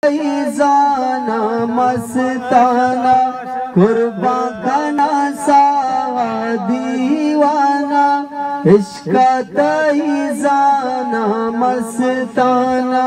زانا مستانا قربان کنا سا دیوانا عشق زانا مستانا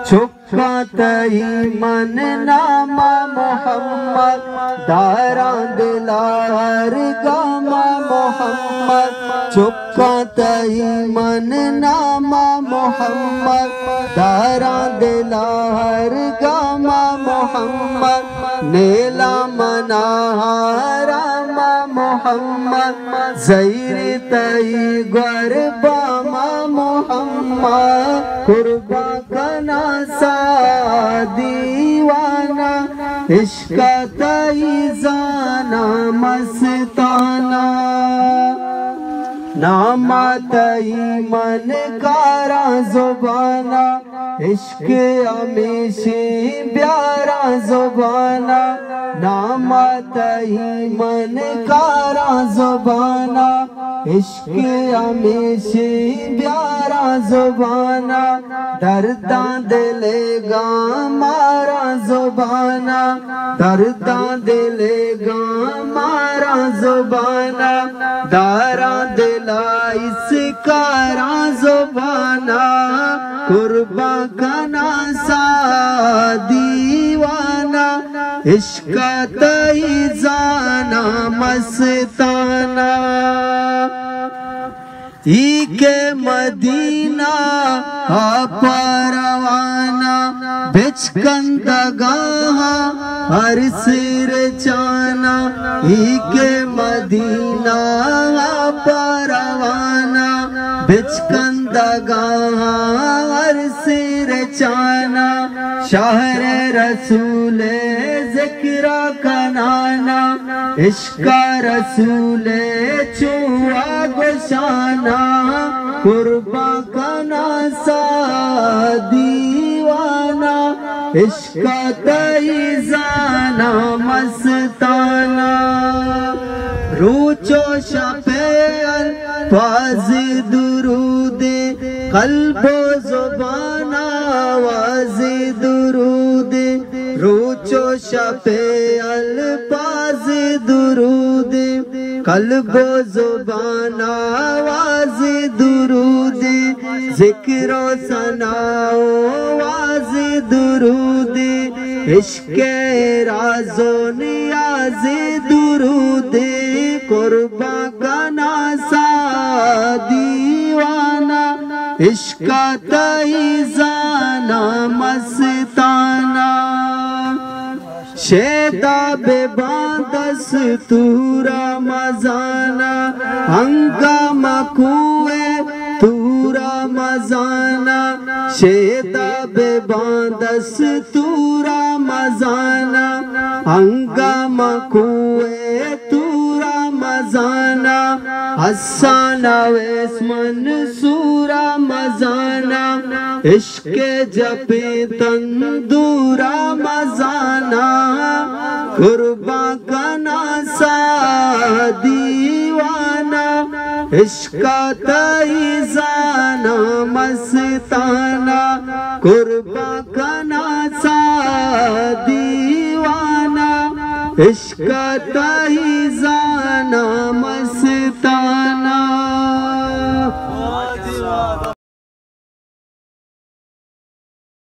چھکا تئی من نام محمد داران دلار گام محمد چھکا تئی من نام محمد داران دلار گام محمد نیلا منارام محمد زیر تئی گربام محمد قربان کنا سا دیوانا عشق تئی زانا مستانا نام تئی من کارا زبانا عشق ہمیشہ پیارا زبانا نام تئی من کارا زبانا عشق ہمیشہ پیارا زبانا درداں دلے گا مارا زبانا درداں دلے گا مارا زبانا دارا دلا اس کارا زبانا قربان کنا سا دیوانا عشق تئی زانا مستانا کے مدینہ پروانا بچ کندگاہ ہر سر چانا کے مدینہ پروانا بچ کندگاہ ہر سر چانا شہر رسول ذکر کنانا عشق رسول چوا گشانا قربان کنا سا دیوانا عشق تئی زانا مستانا روچو شپے الفاظ درود قلب و زبان آواز درود روچو شپے الفاظ درود قلب و زبان آواز درود ذکر و ثنا آواز درود عشق راز و نیاز درود قربان کنا سا دیوانا عشق تئی زانا مستانا شیطاب دستور مزانا ہنگامہ کوئے تور مزانا شیطاب دستور مزانا ہنگامہ کوئے تور مزانا حسان ویس منصور مزانا عشق جپے تندور مزانا قربان کنا سا دیوانا عشق تئی زانا مستانا قربان کنا سا دیوانا عشق تئی